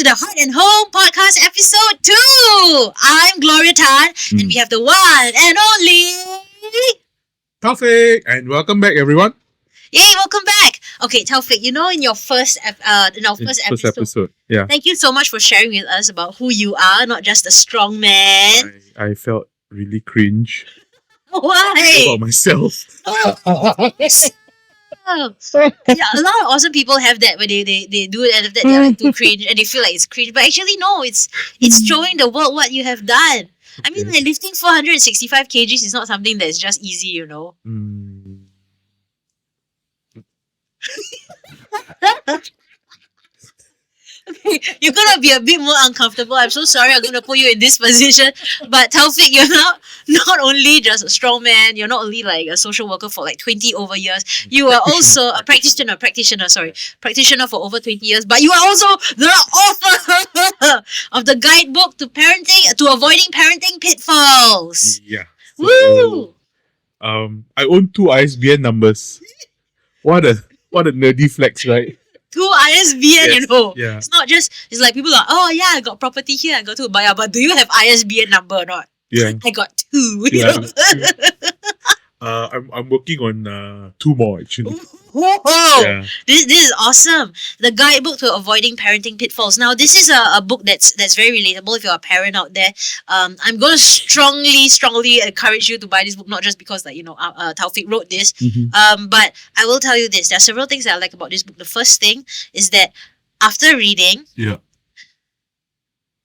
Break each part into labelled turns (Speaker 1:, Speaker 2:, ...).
Speaker 1: to the Heart and Home podcast episode 2. I'm Gloria Tan, and we have the one and only
Speaker 2: Taufik, and welcome back, everyone.
Speaker 1: Yay, welcome back. Okay, Taufik, in your first episode,
Speaker 2: yeah,
Speaker 1: thank you so much for sharing with us about who you are, not just a strong man.
Speaker 2: I felt really cringe
Speaker 1: Why?
Speaker 2: about myself.
Speaker 1: Oh. Yeah, a lot of awesome people have that when they do it, and after that they're like too cringe and they feel like it's cringe. But actually, no, it's showing the world what you have done. I mean, like lifting 465 kgs is not something that's just easy, Okay, you're gonna be a bit more uncomfortable. I'm so sorry I'm gonna put you in this position. But Taufik, you're not only just a strong man, you're not only like a social worker for like 20 over years, you are also a practitioner for over 20 years, but you are also the author of the Guidebook to Avoiding Parenting Pitfalls.
Speaker 2: Yeah.
Speaker 1: Woo!
Speaker 2: I own 2 ISBN numbers. What a nerdy flex, right?
Speaker 1: 2 ISBN,
Speaker 2: Yeah.
Speaker 1: It's like people are, oh yeah, I got property here, I got 2. But do you have ISBN number or not?
Speaker 2: Yeah.
Speaker 1: I got 2.
Speaker 2: Yeah. I'm working on 2 more actually.
Speaker 1: Whoa!
Speaker 2: Yeah.
Speaker 1: This is awesome. The Guidebook to Avoiding Parenting Pitfalls. Now, this is a book that's very relatable if you're a parent out there. I'm going to strongly encourage you to buy this book, not just because Taufik wrote this. But I will tell you this. There are several things that I like about this book. The first thing is that after reading,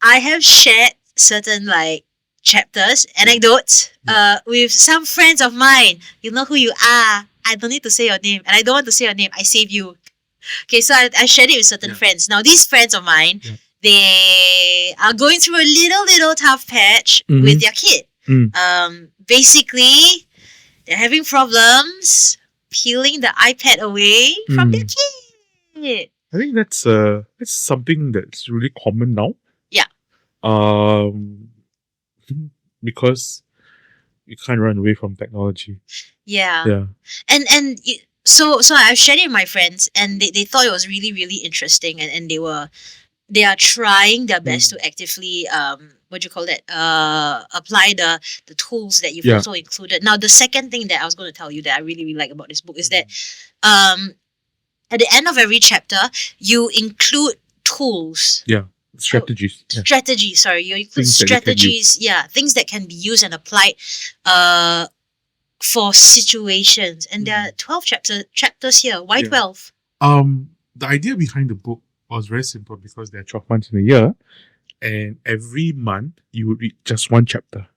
Speaker 1: I have shared certain chapters, anecdotes with some friends of mine. You know who you are. I don't need to say your name, and I don't want to say your name. I save you. Okay, so I shared it with certain friends. Now, these friends of mine, they are going through a little tough patch with their kid. Basically, they're having problems peeling the iPad away from their kid.
Speaker 2: I think that's something that's really common now.
Speaker 1: Yeah.
Speaker 2: Because you can't run away from technology.
Speaker 1: Yeah. So I've shared it with my friends, and they thought it was really, really interesting, and they are trying their best to actively apply the tools that you've also included. Now, the second thing that I was going to tell you that I really, really like about this book is that at the end of every chapter you include tools.
Speaker 2: Strategies.
Speaker 1: Strategies, sorry. You include strategies, things that can be used and applied for situations. And there are 12 chapters here. Why 12?
Speaker 2: The idea behind the book was very simple because there are 12 months in a year, and every month you would read just 1 chapter.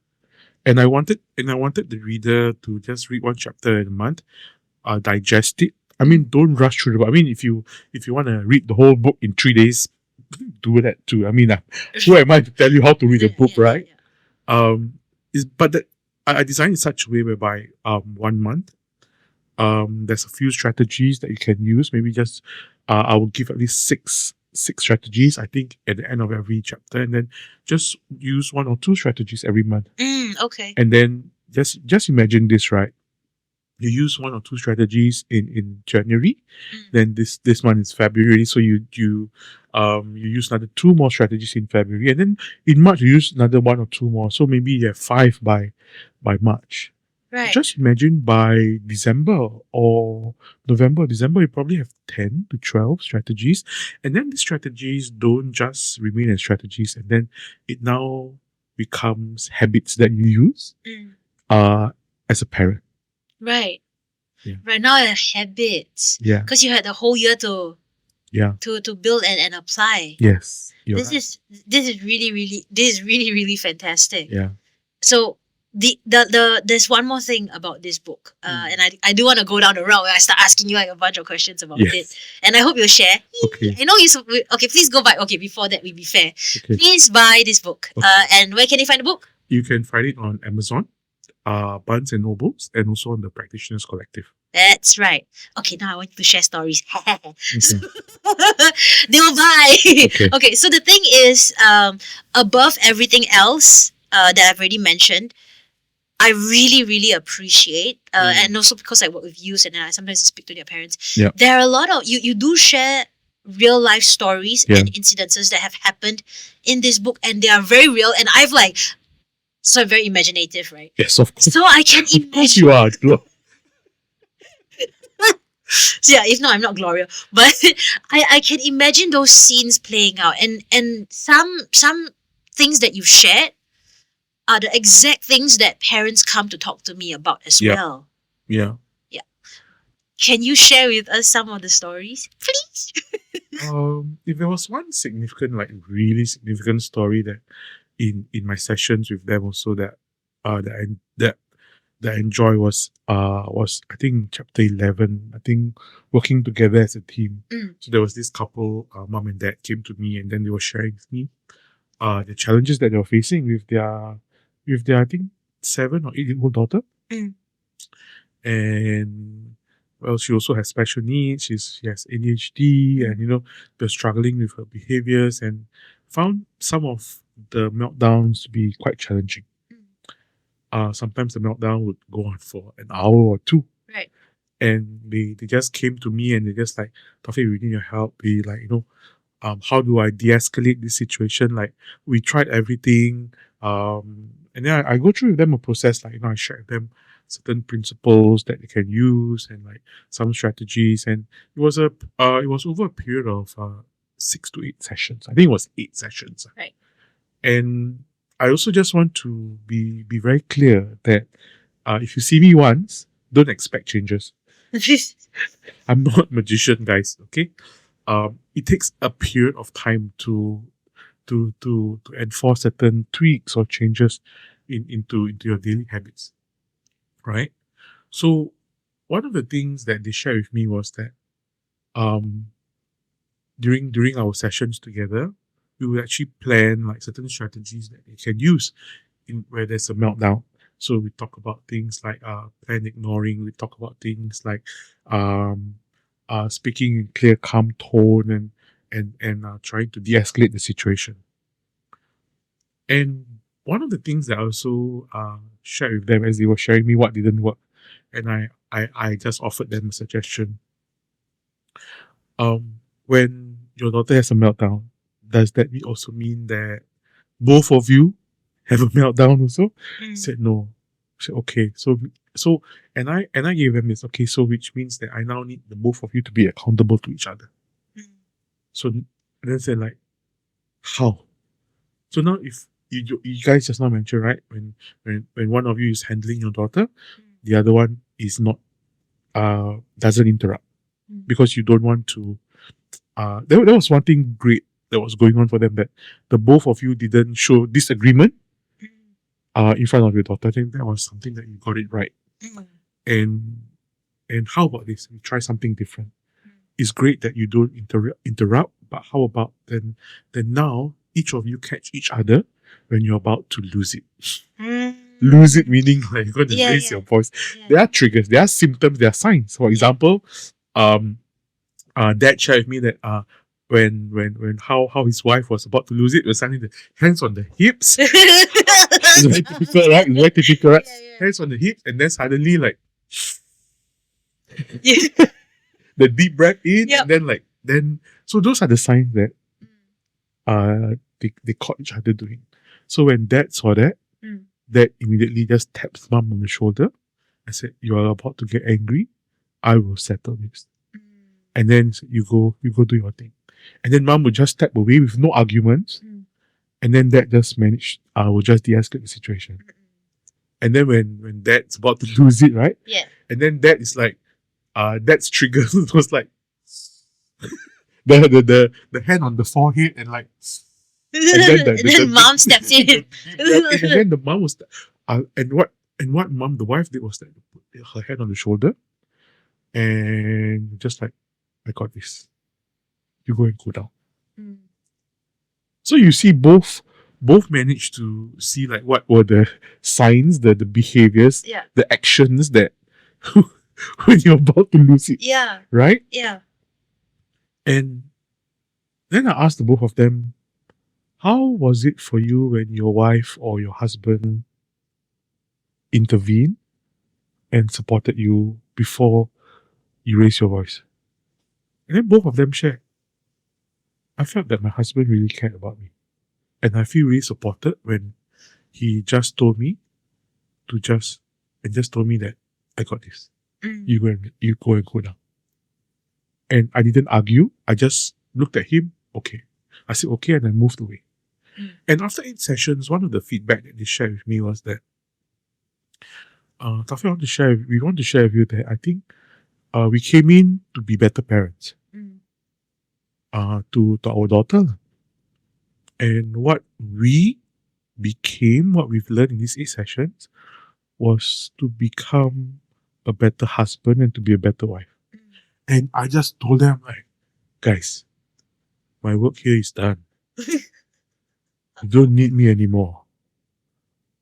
Speaker 2: And I wanted the reader to just read 1 chapter in a month, digest it. I mean, don't rush through the book. I mean, if you want to read the whole book in 3 days, do that too. I mean, who am I to tell you how to read a book, right? I designed it in such a way whereby 1 month, there's a few strategies that you can use. Maybe just I will give at least six strategies, I think, at the end of every chapter, and then just use 1 or 2 strategies every month.
Speaker 1: Okay.
Speaker 2: And then just imagine this, right? You use 1 or 2 strategies in January, then this month is February, so you use another 2 more strategies in February, and then in March you use another 1 or 2 more. So maybe you have 5 by March.
Speaker 1: Right.
Speaker 2: Just imagine by December or November, December, you probably have 10 to 12 strategies, and then these strategies don't just remain as strategies, and then it now becomes habits that you use as a parent.
Speaker 1: Right.
Speaker 2: Yeah.
Speaker 1: Right now, a habit.
Speaker 2: Yeah.
Speaker 1: Because you had the whole year to build and apply.
Speaker 2: Yes.
Speaker 1: This is really, really fantastic.
Speaker 2: Yeah.
Speaker 1: So there's one more thing about this book, and I do want to go down the route where I start asking you a bunch of questions about it, and I hope you'll share.
Speaker 2: Okay.
Speaker 1: I know you. Okay, please go buy. Okay, before that, we be fair.
Speaker 2: Okay.
Speaker 1: Please buy this book.
Speaker 2: Okay.
Speaker 1: And where can you find the book?
Speaker 2: You can find it on Amazon, Barnes and Nobles, and also on the Practitioners Collective.
Speaker 1: That's right. Okay, now I want you to share stories. They will buy. Okay, so the thing is, above everything else that I've already mentioned, I really, really appreciate, and also because I work with youth and I sometimes speak to their parents, there are a lot of, you do share real life stories
Speaker 2: Yeah.
Speaker 1: and incidences that have happened in this book, and they are very real. And I've like, so I'm very imaginative, right?
Speaker 2: Yes, of course.
Speaker 1: So I can
Speaker 2: Of course
Speaker 1: imagine.
Speaker 2: you are.
Speaker 1: So yeah, if not, I'm not Gloria. But I can imagine those scenes playing out, and some things that you've shared are the exact things that parents come to talk to me about as
Speaker 2: Yeah.
Speaker 1: well.
Speaker 2: Yeah.
Speaker 1: Yeah. Can you share with us some of the stories, please?
Speaker 2: If there was one significant, like really significant story that in my sessions with them also that I enjoy was I think chapter 11. I think working together as a team.
Speaker 1: Mm.
Speaker 2: So there was this couple, mom and dad came to me, and then they were sharing with me the challenges that they were facing with their I think 7 or 8 year old daughter.
Speaker 1: Mm.
Speaker 2: And well, she also has special needs. She has ADHD, and they're struggling with her behaviors, and found some of the meltdowns to be quite challenging. Sometimes the meltdown would go on for an hour or two.
Speaker 1: Right.
Speaker 2: And they just came to me, and they just like, Taufik, we need your help. We like, how do I de-escalate this situation? Like, we tried everything. And then I go through with them a process, like, I share with them certain principles that they can use, and like some strategies. And it was over a period of 6 to 8 sessions. I think it was 8 sessions.
Speaker 1: Right.
Speaker 2: And I also just want to be very clear that if you see me once, don't expect changes. I'm not a magician, guys. Okay, it takes a period of time to enforce certain tweaks or changes into your daily habits, right? So one of the things that they shared with me was that during our sessions together, we would actually plan like certain strategies that they can use in where there's a meltdown. So we talk about things like plan ignoring. We talk about things like speaking in clear, calm tone, and trying to de-escalate the situation. And one of the things that I also shared with them as they were sharing me what didn't work, and I just offered them a suggestion. When your daughter has a meltdown, does that also mean that both of you have a meltdown also? Said no. Said okay. So and I gave them this, okay, so which means that I now need the both of you to be accountable to each other. So then said like, how? So now if you guys just now mentioned, right, when one of you is handling your daughter, the other one is not doesn't interrupt. Because you don't want to there was one thing great that was going on for them, that the both of you didn't show disagreement in front of your daughter. I think that was something that you got it right. And how about this? We try something different. It's great that you don't interrupt, but how about then now each of you catch each other when you're about to lose it. Lose it meaning like you're going to raise your voice. There are triggers, there are symptoms, there are signs. For example, dad shared with me that when how his wife was about to lose it, was suddenly the hands on the hips. It's very typical, right? It's very typical, right? Hands on the hips, and then suddenly like the deep breath in, and then so those are the signs that they caught each other doing. So when dad saw that, dad immediately just taps mom on the shoulder and said, "You are about to get angry. I will settle this." And then you go do your thing. And then mom would just step away with no arguments. And then dad just managed, will just de-escalate the situation. And then when dad's about to lose it, right?
Speaker 1: Yeah.
Speaker 2: And then dad is like, dad's trigger was like the hand on the forehead and like, and then
Speaker 1: mom steps in.
Speaker 2: And then the mom was, and what mom, the wife did was that put her hand on the shoulder and just like, I got this. You go and cool down. So you see both managed to see like what were the signs, the behaviors, the actions that when you're about to lose it.
Speaker 1: Yeah.
Speaker 2: Right?
Speaker 1: Yeah.
Speaker 2: And then I asked the both of them, how was it for you when your wife or your husband intervened and supported you before you raised your voice? And then both of them shared. I felt that my husband really cared about me. And I feel really supported when he just told me just told me that I got this. You go and go now. And I didn't argue. I just looked at him. Okay. I said okay, and I moved away. And after 8 sessions, one of the feedback that they shared with me was that Taufik, we want to share with you that I think we came in to be better parents to our daughter. And what we became, what we've learned in these 8 sessions, was to become a better husband and to be a better wife. And I just told them, like, guys, my work here is done. You don't need me anymore.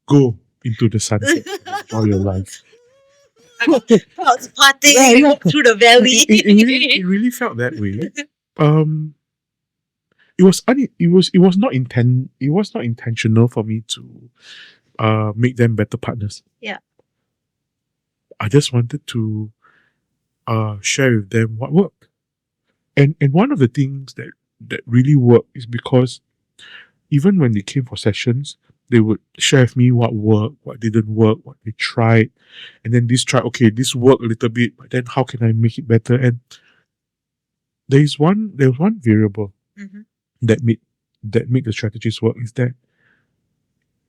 Speaker 2: Go into the sunset and enjoy your life.
Speaker 1: Clouds parting through the valley.
Speaker 2: It really felt that way. It was not intentional for me to make them better partners.
Speaker 1: Yeah.
Speaker 2: I just wanted to share with them what worked. And one of the things that really worked is because even when they came for sessions, they would share with me what worked, what didn't work, what they tried. And then this worked a little bit, but then how can I make it better? And there was one variable that made the strategies work, is that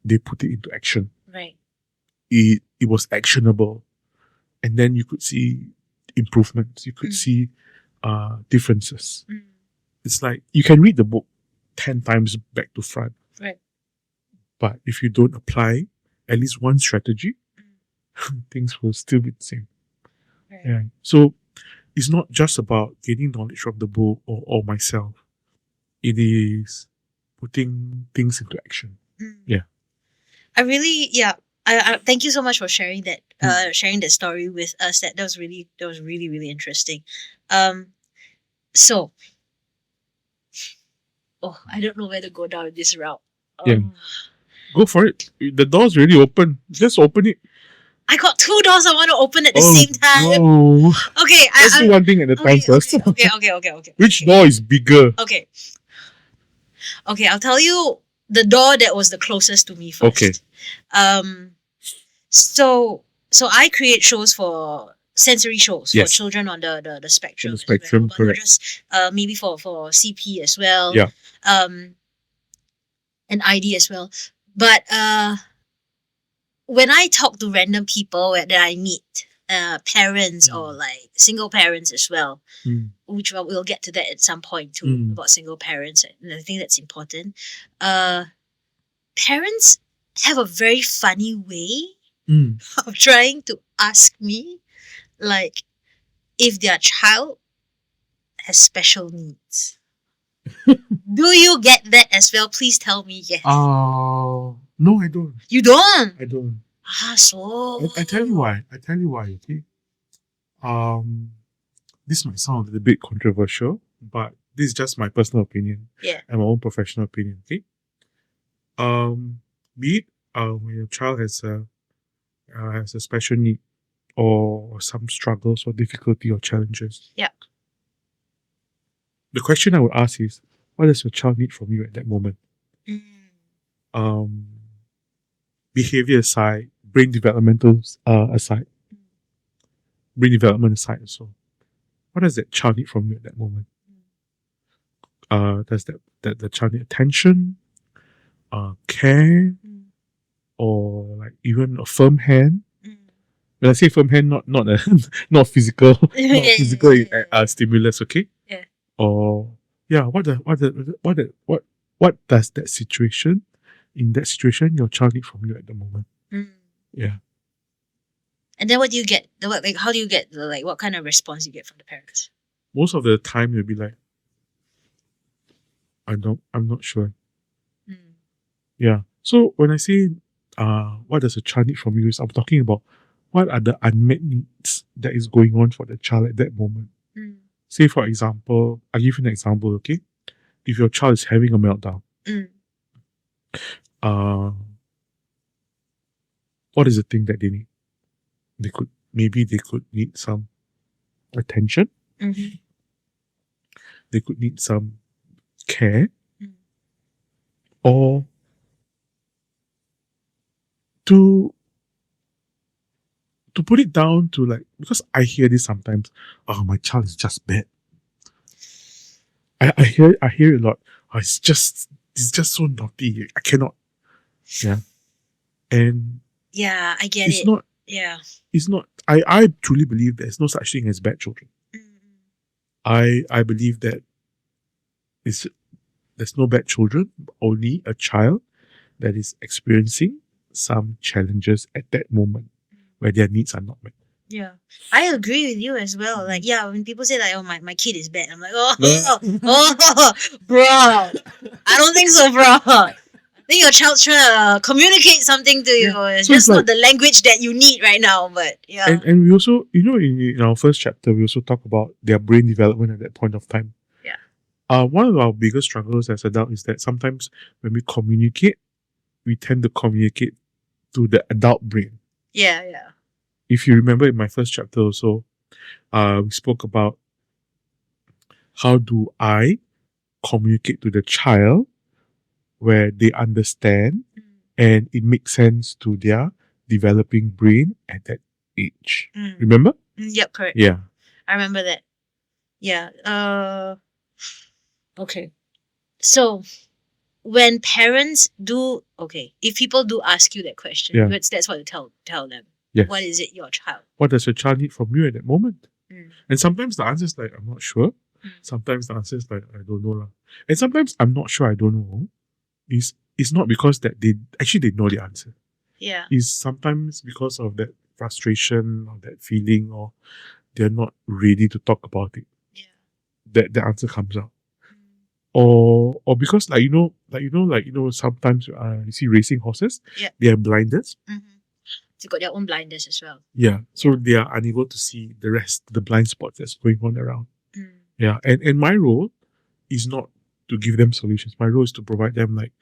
Speaker 2: they put it into action.
Speaker 1: Right.
Speaker 2: It was actionable. And then you could see improvements. You could see differences. It's like you can read the book 10 times back to front.
Speaker 1: Right.
Speaker 2: But if you don't apply at least one strategy, things will still be the same.
Speaker 1: Right.
Speaker 2: Yeah. So it's not just about gaining knowledge from the book or myself. It is putting things into action. Yeah.
Speaker 1: I thank you so much for sharing that sharing that story with us. That was really really interesting. So I don't know where to go down this route.
Speaker 2: Yeah. Go for it. The door's really open. Just open it.
Speaker 1: I got 2 doors I want to open at the same time.
Speaker 2: No.
Speaker 1: Okay.
Speaker 2: Let's do one thing at a time first.
Speaker 1: Okay.
Speaker 2: Which door is bigger?
Speaker 1: Okay, I'll tell you the door that was the closest to me first.
Speaker 2: Okay.
Speaker 1: So I create shows for sensory shows for
Speaker 2: Yes.
Speaker 1: children on the spectrum.
Speaker 2: On the spectrum,
Speaker 1: as well, but
Speaker 2: correct.
Speaker 1: not just maybe for CP as well.
Speaker 2: Yeah.
Speaker 1: And ID as well. But when I talk to random people that I meet, parents or like single parents as well, which we'll get to that at some point too, about single parents, and I think that's important. Parents have a very funny way of trying to ask me, like, if their child has special needs. Do you get that as well? Please tell me yes.
Speaker 2: No, I don't.
Speaker 1: You don't?
Speaker 2: I don't.
Speaker 1: So...
Speaker 2: I tell you why. Okay. This might sound a little bit controversial, but this is just my personal opinion.
Speaker 1: Yeah.
Speaker 2: And my own professional opinion. Okay. Be it when your child has a special need or some struggles or difficulty or challenges.
Speaker 1: Yeah.
Speaker 2: The question I would ask is, what does your child need from you at that moment? Behavior aside, brain development aside also. What does that child need from you at that moment? Does that the child need attention, care, or like even a firm hand? When I say firm hand, not not physical, stimulus, okay?
Speaker 1: Yeah.
Speaker 2: Or what does that situation, in that situation, your child need from you at the moment? Yeah.
Speaker 1: And then what do you get? How do you get what kind of response you get from the parents?
Speaker 2: Most of the time you'll be like, I'm not sure. Yeah. So when I say what does a child need from you, is I'm talking about what are the unmet needs that is going on for the child at that moment. Say for example, I'll give you an example, okay? If your child is having a meltdown, what is the thing that they need? They could need some attention. They could need some care
Speaker 1: Mm.
Speaker 2: or to put it down to like, because I hear this sometimes, oh, my child is just bad. I hear it a lot. Oh, it's just so naughty. I cannot. Yeah. And
Speaker 1: Yeah, I get
Speaker 2: it's
Speaker 1: it.
Speaker 2: not
Speaker 1: Yeah.
Speaker 2: it's not I truly believe there's no such thing as bad children. I believe that it's there's no bad children, only a child that is experiencing some challenges at that moment where their needs are not met.
Speaker 1: Yeah, I agree with you as well. Like, yeah, when people say like, "Oh, my kid is bad," I'm like, "Oh,
Speaker 2: No.
Speaker 1: oh, bro, I don't think so, bro. I think your child's trying to communicate something to you.
Speaker 2: Yeah.
Speaker 1: It's
Speaker 2: So
Speaker 1: just
Speaker 2: it's
Speaker 1: not the language that you need right now." But yeah,
Speaker 2: And we also, in our first chapter, we also talk about their brain development at that point of time.
Speaker 1: Yeah.
Speaker 2: One of our biggest struggles as adults is that sometimes when we communicate, we tend to communicate to the adult brain.
Speaker 1: yeah.
Speaker 2: If you remember in my first chapter also, we spoke about how do I communicate to the child where they understand and it makes sense to their developing brain at that age. Remember?
Speaker 1: Yep, correct.
Speaker 2: Yeah.
Speaker 1: I remember that. Yeah. Okay. So when parents do, if people do ask you that question,
Speaker 2: Yeah.
Speaker 1: that's what you tell them.
Speaker 2: Yes.
Speaker 1: What is it your child?
Speaker 2: What does your child need from you at that moment?
Speaker 1: Mm.
Speaker 2: And sometimes the answer is like, I'm not sure. Sometimes the answer is like, I don't know. Lah. And sometimes I'm not sure, I don't know. It's not because that they know the answer.
Speaker 1: Yeah.
Speaker 2: It's sometimes because of that frustration or that feeling, or they're not ready to talk about it.
Speaker 1: Yeah.
Speaker 2: That the answer comes out. Or because sometimes you see racing horses, they have blinders.
Speaker 1: They got their own blinders as well.
Speaker 2: Yeah. So they are unable to see the blind spots that's going on around. Yeah. And my role is not to give them solutions. My role is to provide them like,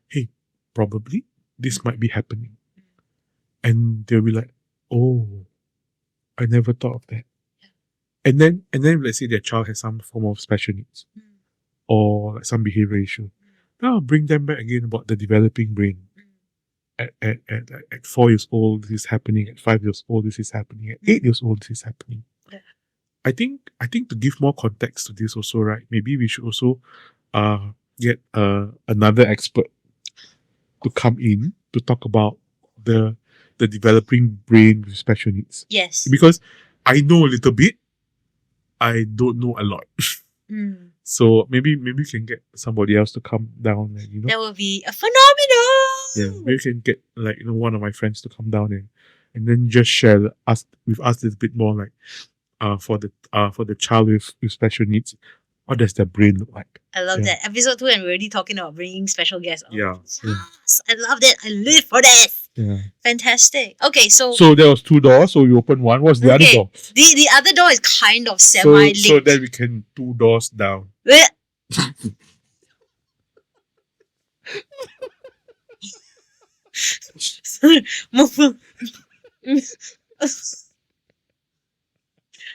Speaker 2: hey, probably this might be happening. And they'll be like, oh, I never thought of that. And then let's say their child has some form of special needs or like some behavior issue. Then I'll bring them back again about the developing brain. At 4 years old, this is happening. At 5 years old, this is happening. At 8 years old, this is happening.
Speaker 1: Yeah.
Speaker 2: I think to give more context to this also, right? Maybe we should also get another expert to come in to talk about the developing brain with special needs.
Speaker 1: Yes.
Speaker 2: Because I know a little bit, I don't know a lot. So maybe we can get somebody else to come down and
Speaker 1: that would be a phenomenal.
Speaker 2: Yeah, maybe we can get one of my friends to come down and then just share with us a little bit more for the child with special needs. What does their brain look like?
Speaker 1: I love that. Episode 2 and we're already talking about bringing special guests on.
Speaker 2: Yeah.
Speaker 1: I love that. I live for this.
Speaker 2: Yeah.
Speaker 1: Fantastic. Okay, so
Speaker 2: there was 2 doors, so we opened one. What's the other door?
Speaker 1: The other door is kind of semi-linked.
Speaker 2: So then we can 2 doors down.
Speaker 1: I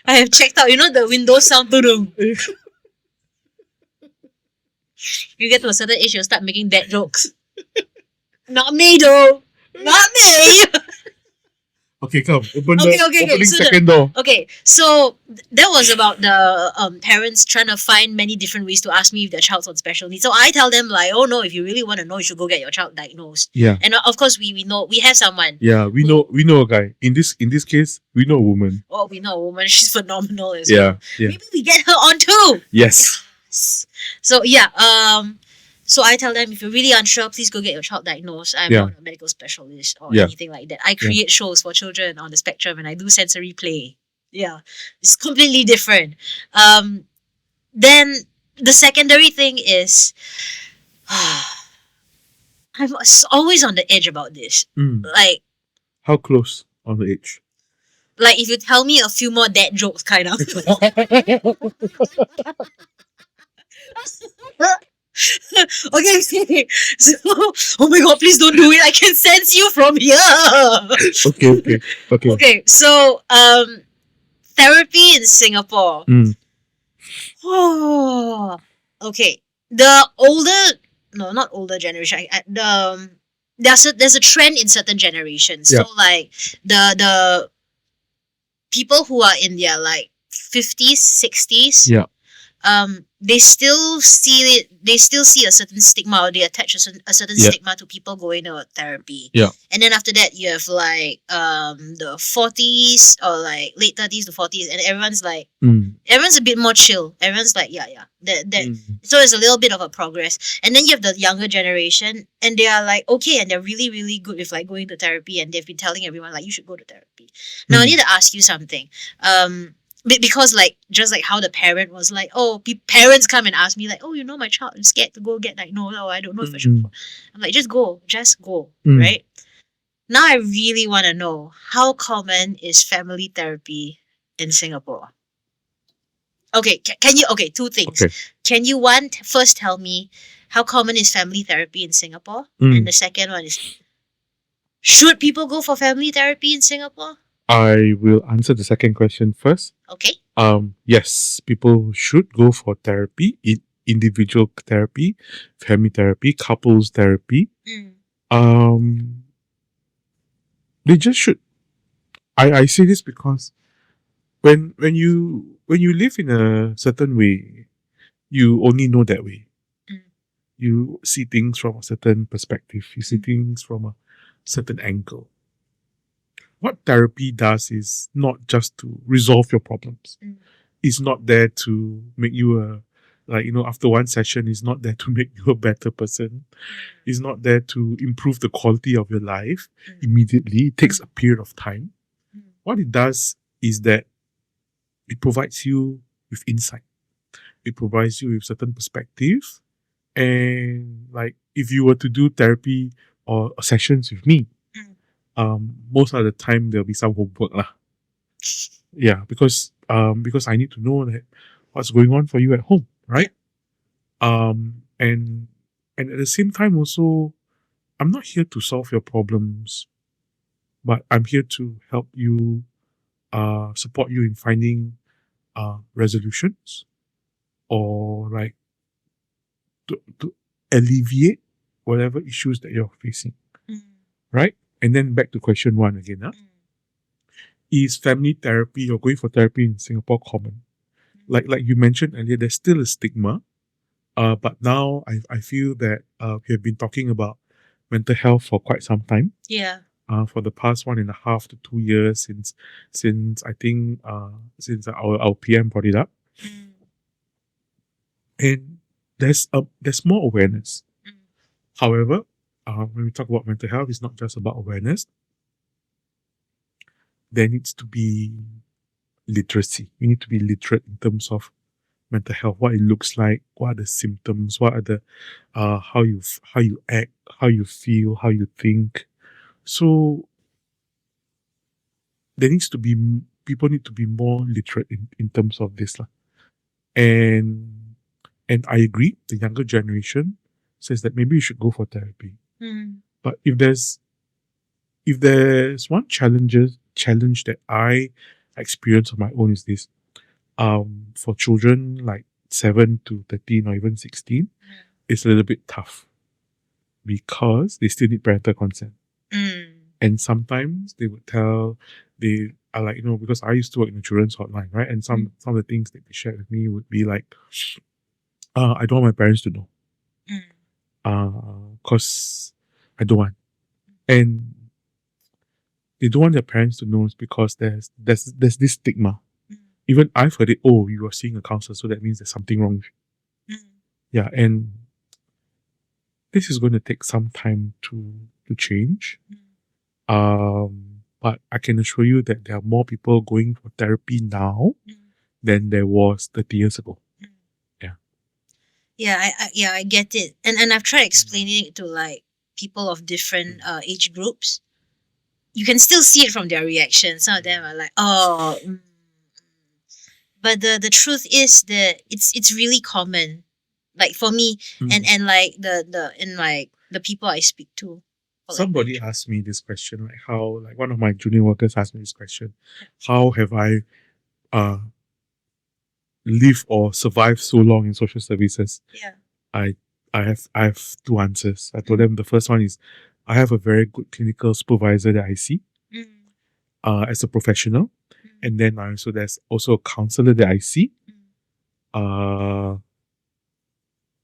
Speaker 1: have checked out, the Windows sound to them. You get to a certain age, you'll start making bad jokes. Not me though. Not me.
Speaker 2: Okay, come. Opening
Speaker 1: So
Speaker 2: second door.
Speaker 1: Okay, so that was about the parents trying to find many different ways to ask me if their child's on special needs. So I tell them like, oh no, if you really want to know, you should go get your child diagnosed.
Speaker 2: Yeah.
Speaker 1: And of course, we know we have someone.
Speaker 2: Yeah, we know a guy. In this case, we know a woman.
Speaker 1: Oh, we know a woman. She's phenomenal as well.
Speaker 2: Yeah.
Speaker 1: Maybe we get her on too.
Speaker 2: Yes.
Speaker 1: So so I tell them, if you're really unsure, please go get your child diagnosed. I'm not a medical specialist or anything like that. I create shows for children on the spectrum and I do sensory play. Yeah, it's completely different. Then the secondary thing is, I'm always on the edge about this. Like,
Speaker 2: how close on the edge?
Speaker 1: Like if you tell me a few more dad jokes, kind of. Okay. So, oh my god, please don't do it. I can sense you from here.
Speaker 2: Okay.
Speaker 1: Okay, so therapy in Singapore. Oh, okay. the older, no, not older generation. There's a trend in certain generations.
Speaker 2: Yeah.
Speaker 1: So like the people who are in their like 50s, 60s,
Speaker 2: Yeah.
Speaker 1: they still see it. They still see a certain stigma, or they attach a certain
Speaker 2: Yeah.
Speaker 1: stigma to people going to therapy.
Speaker 2: Yeah.
Speaker 1: And then after that, you have like the 40s or like late 30s to 40s, and everyone's like everyone's a bit more chill. Everyone's like yeah. So it's a little bit of a progress. And then you have the younger generation, and they are like okay, and they're really really good with like going to therapy, and they've been telling everyone like you should go to therapy. Now I need to ask you something. Because like just like how the parent was like, oh, parents come and ask me like, oh, my child is scared to go get like, no, I don't know if I should go. I'm like, just go, right? Now I really want to know, how common is family therapy in Singapore? Okay, can you, okay, two things.
Speaker 2: Okay.
Speaker 1: Can you first tell me how common is family therapy in Singapore? And the second one is, should people go for family therapy in Singapore?
Speaker 2: I will answer the second question first.
Speaker 1: Okay.
Speaker 2: Yes, people should go for therapy, individual therapy, family therapy, couples therapy. They just should. I say this because when you live in a certain way, you only know that way. You see things from a certain perspective. You see things from a certain angle. What therapy does is not just to resolve your problems. It's not there to make you after one session, it's not there to make you a better person. It's not there to improve the quality of your life immediately. It takes a period of time. What it does is that it provides you with insight. It provides you with certain perspective. And like if you were to do therapy or sessions with me, most of the time there'll be some homework lah. Yeah, because I need to know that what's going on for you at home, right? And at the same time also, I'm not here to solve your problems, but I'm here to help you, support you in finding resolutions, or like to alleviate whatever issues that you're facing, right? And then back to question one again. Is family therapy or going for therapy in Singapore common? Like you mentioned earlier, there's still a stigma. But now I feel that we have been talking about mental health for quite some time.
Speaker 1: Yeah.
Speaker 2: For the past 1.5 to 2 years since I think since our PM brought it up, and there's more awareness. However, when we talk about mental health, it's not just about awareness. There needs to be literacy. We need to be literate in terms of mental health, what it looks like, what are the symptoms, what are the how you act, how you feel, how you think. So there needs to be people need to be more literate in terms of this lah. And I agree, the younger generation says that maybe you should go for therapy. But if there's one challenge that I experience on my own is this. For children like 7 to 13 or even 16, it's a little bit tough because they still need parental consent. And sometimes they would they are like, because I used to work in the children's hotline, right? And some of the things that they shared with me would be like, I don't want my parents to know. Because I don't want. And they don't want their parents to know because there's this stigma. Even I've heard it, oh, you are seeing a counselor, so that means there's something wrong with you. Yeah, and this is going to take some time to change. But I can assure you that there are more people going for therapy now than there was 30 years ago.
Speaker 1: Yeah, I get it. And I've tried explaining it to like people of different age groups. You can still see it from their reactions. Some of them are like, oh, but the truth is that it's really common, like for me, and like the people I speak to.
Speaker 2: Somebody asked me this question, like how, like one of my junior workers asked me this question, how have I lived or survived so long in social services?
Speaker 1: Yeah.
Speaker 2: I I have two answers. I told them the first one is I have a very good clinical supervisor that I see
Speaker 1: Mm,
Speaker 2: as a professional,
Speaker 1: mm,
Speaker 2: and then there's also a counselor that I see
Speaker 1: mm,
Speaker 2: uh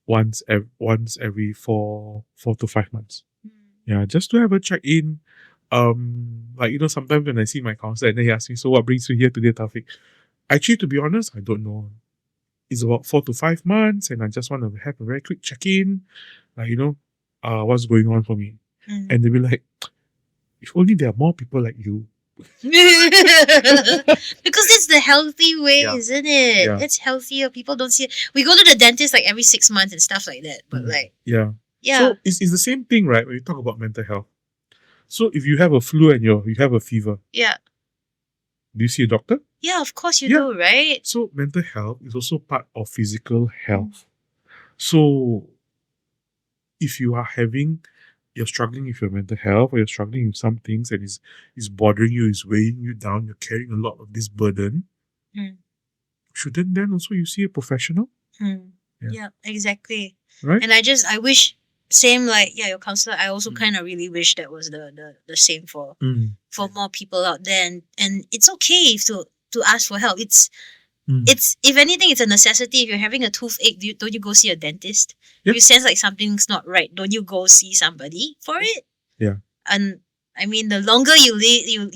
Speaker 2: once every 4 to 5 months.
Speaker 1: mm.
Speaker 2: Yeah, just to have a check in. Like sometimes when I see my counselor and then he asks me, "So what brings you here today, Taufik?" Actually, to be honest, I don't know. It's about 4 to 5 months, and I just want to have a very quick check in, like what's going on for me.
Speaker 1: Mm.
Speaker 2: And they'll be like, "If only there are more people like you."
Speaker 1: Because it's the healthy way,
Speaker 2: Yeah.
Speaker 1: isn't it?
Speaker 2: Yeah.
Speaker 1: It's healthier. People don't see it. We go to the dentist like every 6 months and stuff like that. But like,
Speaker 2: Yeah.
Speaker 1: yeah,
Speaker 2: So it's the same thing, right? When you talk about mental health. So if you have a flu and you have a fever,
Speaker 1: yeah,
Speaker 2: do you see a doctor?
Speaker 1: yeah. Of course you
Speaker 2: Yeah.
Speaker 1: do, right?
Speaker 2: So mental health is also part of physical health. So if you're struggling with your mental health, or you're struggling with some things and is bothering you, is weighing you down, you're carrying a lot of this burden,
Speaker 1: Mm.
Speaker 2: shouldn't then also you see a professional?
Speaker 1: Mm.
Speaker 2: Yeah.
Speaker 1: Yeah, exactly.
Speaker 2: Right?
Speaker 1: And I wish same like your counselor. I also
Speaker 2: Mm.
Speaker 1: kind of really wish that was the same for
Speaker 2: Mm.
Speaker 1: more people out there. And it's okay to ask for help. It's
Speaker 2: Mm.
Speaker 1: it's if anything, it's a necessity. If you're having a toothache, don't you go see a dentist?
Speaker 2: Yep.
Speaker 1: If you sense like something's not right, don't you go see somebody for it?
Speaker 2: Yeah.
Speaker 1: And I mean, the longer you leave you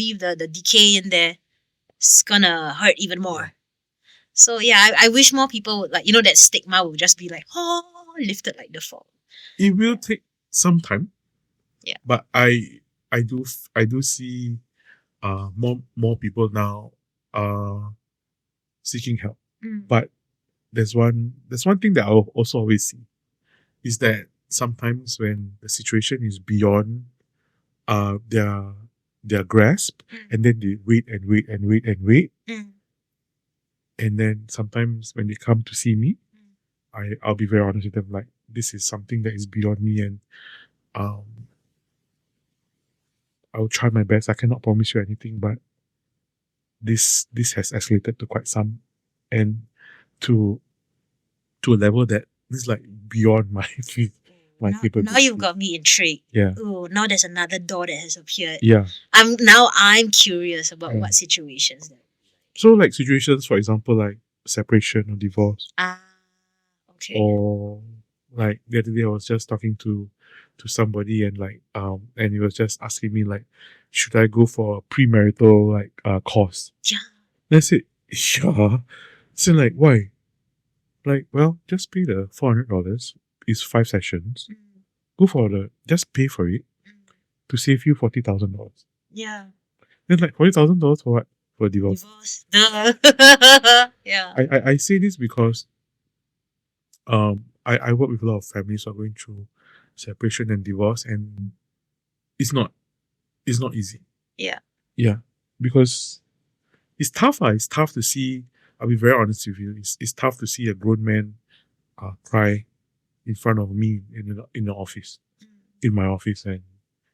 Speaker 1: leave the decay in there, it's gonna hurt even more. So yeah, I wish more people would like that stigma would just be like lifted like the fog.
Speaker 2: It will take some time.
Speaker 1: Yeah.
Speaker 2: But I do see more people now seeking help.
Speaker 1: Mm.
Speaker 2: But there's one thing that I'll also always see is that sometimes when the situation is beyond their grasp,
Speaker 1: Mm.
Speaker 2: and then they wait and wait and wait and wait,
Speaker 1: Mm.
Speaker 2: and then sometimes when they come to see me, I'll be very honest with them, like, this is something that is beyond me, and um I'll try my best. I cannot promise you anything, but this has escalated to quite some, and to a level that is like beyond my capability.
Speaker 1: Now you've got me intrigued.
Speaker 2: Yeah.
Speaker 1: Oh, now there's another door that has appeared.
Speaker 2: Yeah.
Speaker 1: I'm curious about
Speaker 2: Yeah.
Speaker 1: what situations that.
Speaker 2: So like situations, for example, like separation or divorce,
Speaker 1: Okay.
Speaker 2: or like the other day I was just talking to somebody, and and he was just asking me, like, should I go for a premarital course?
Speaker 1: Yeah.
Speaker 2: That's it. Yeah. So like, why? Like, well, just pay the $400. It's 5 sessions.
Speaker 1: Mm.
Speaker 2: Go for just pay for it
Speaker 1: Mm.
Speaker 2: to save you $40,000.
Speaker 1: Yeah.
Speaker 2: Then like $40,000 for what? For divorce.
Speaker 1: Duh. Yeah.
Speaker 2: I say this because I work with a lot of families who are going through separation and divorce, and it's not easy.
Speaker 1: Yeah.
Speaker 2: Yeah. Because it's tough. It's tough to see. I'll be very honest with you. It's tough to see a grown man cry in front of me in the office, in my office, and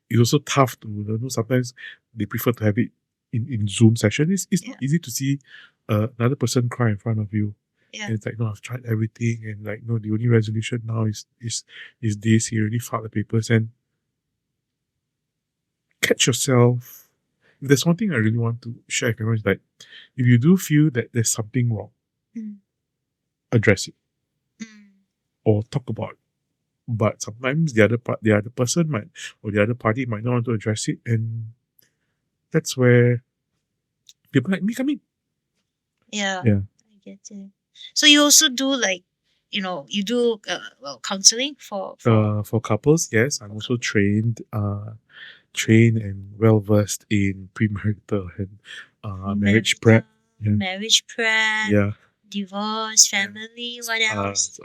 Speaker 2: it's also tough to sometimes they prefer to have it in Zoom session. It's not easy to see another person cry in front of you.
Speaker 1: Yeah.
Speaker 2: And it's like, no, I've tried everything, and like, no, the only resolution now is this. He already filed the papers, and catch yourself. If there's one thing I really want to share with everyone, is like, if you do feel that there's something wrong, address it or talk about it. But sometimes the other person might, or the other party might not want to address it, and that's where people like me come in.
Speaker 1: Yeah.
Speaker 2: Yeah.
Speaker 1: I get it. So you also do you do counseling for
Speaker 2: couples. Yes, I'm also trained and well versed in premarital and marriage prep. Yeah.
Speaker 1: Marriage prep.
Speaker 2: Yeah.
Speaker 1: Divorce, family, what else?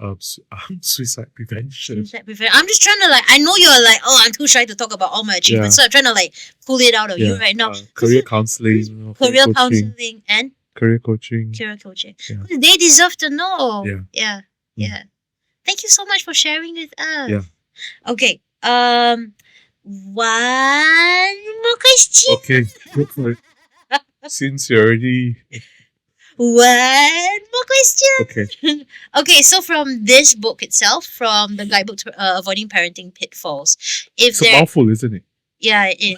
Speaker 2: Suicide prevention.
Speaker 1: I'm just trying to I know you're like, oh, I'm too shy to talk about all my achievements, so I'm trying to pull it out of you right now.
Speaker 2: Career counseling,
Speaker 1: career counseling, and
Speaker 2: career coaching.
Speaker 1: Career coaching.
Speaker 2: Yeah.
Speaker 1: They deserve to know.
Speaker 2: Yeah.
Speaker 1: Yeah. Thank you so much for sharing with us.
Speaker 2: Yeah.
Speaker 1: Okay. One more question.
Speaker 2: Okay, go for it. Since you already
Speaker 1: One more question.
Speaker 2: Okay.
Speaker 1: Okay, so from this book itself, from the guidebook to avoiding parenting pitfalls, if
Speaker 2: It's a
Speaker 1: there,
Speaker 2: mouthful, isn't it?
Speaker 1: yeah, it is.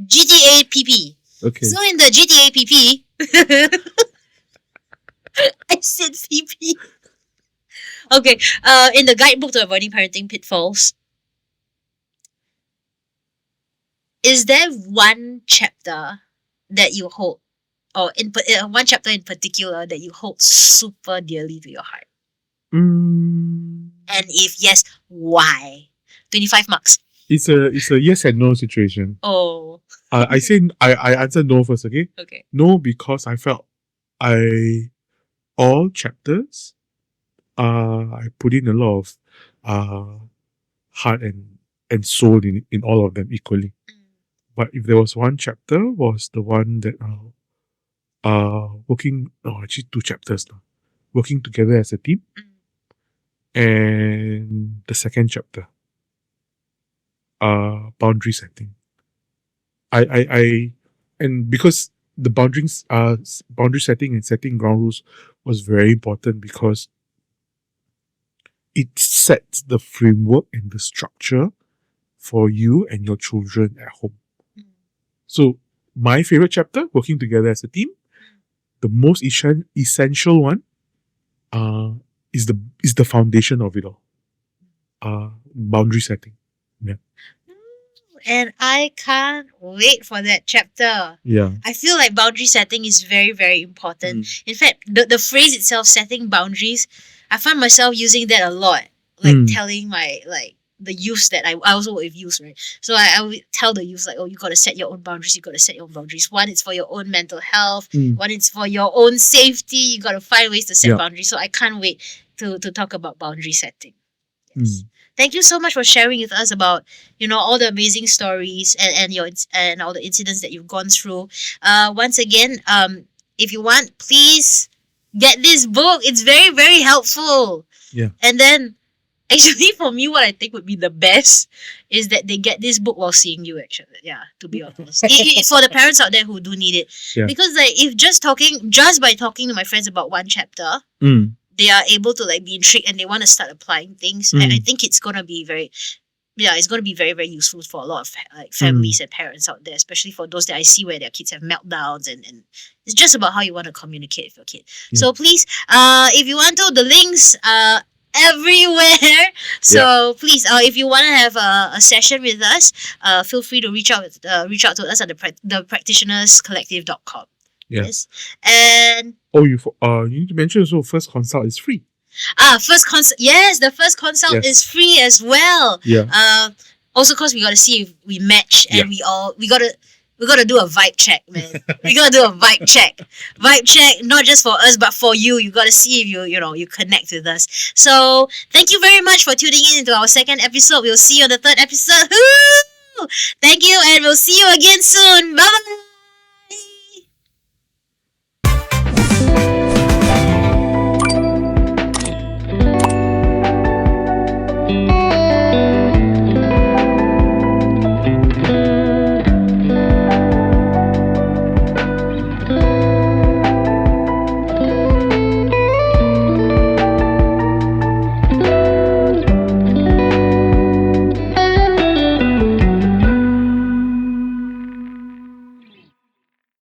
Speaker 1: GTA PP.
Speaker 2: Okay.
Speaker 1: So in the GTA PP, I said PP. Okay, in the guidebook to avoiding parenting pitfalls, is there one chapter that you hold, or one chapter in particular that you hold super dearly to your heart?
Speaker 2: Mm,
Speaker 1: And if yes, why? 25 marks.
Speaker 2: it's a yes and no situation.
Speaker 1: Oh,
Speaker 2: I answer no first, okay?
Speaker 1: okay.
Speaker 2: No, because I felt all chapters I put in a lot of heart and soul in all of them equally. But if there was one chapter, was the one that actually two chapters now. Working together as a team. And the second chapter, boundary setting. And because the boundary setting and setting ground rules was very important because it sets the framework and the structure for you and your children at home. So my favorite chapter, working together as a team, the most essential one, is the foundation of it all. Boundary setting. Yeah.
Speaker 1: And I can't wait for that chapter.
Speaker 2: Yeah.
Speaker 1: I feel like boundary setting is very, very important. In fact, the phrase itself, setting boundaries, I find myself using that a lot. Like telling my, the youths that I also work with youths, right? So I would tell the youths, like, oh, you got to set your own boundaries. You got to set your own boundaries. One, it's for your own mental health. One, it's for your own safety. You got to find ways to set boundaries. So I can't wait to talk about boundary setting. Yes. Thank you so much for sharing with us about, all the amazing stories and all the incidents that you've gone through. Once again, if you want, please get this book. It's very, very helpful.
Speaker 2: Yeah.
Speaker 1: And then, actually, for me, what I think would be the best is that they get this book while seeing you, actually. Yeah, to be honest. For the parents out there who do need it.
Speaker 2: Yeah.
Speaker 1: Because, if just by talking to my friends about one chapter, they are able to, be intrigued and they want to start applying things. I think it's going to be very, very useful for a lot of, families and parents out there, especially for those that I see where their kids have meltdowns and it's just about how you want to communicate with your kid. So please, if you want to, the links everywhere. So please, if you want to have a session with us, feel free to reach out to us at thepractitionerscollective.com. Yes. And
Speaker 2: you need to mention also first consult is free.
Speaker 1: First consult. Yes, the first consult is free as well.
Speaker 2: Yeah.
Speaker 1: Also, cause we gotta see if we match, and we gotta do a vibe check, man. We gotta do a vibe check. Vibe check, not just for us, but for you. You gotta see if you connect with us. So thank you very much for tuning in into our second episode. We'll see you on the third episode. Woo! Thank you, and we'll see you again soon.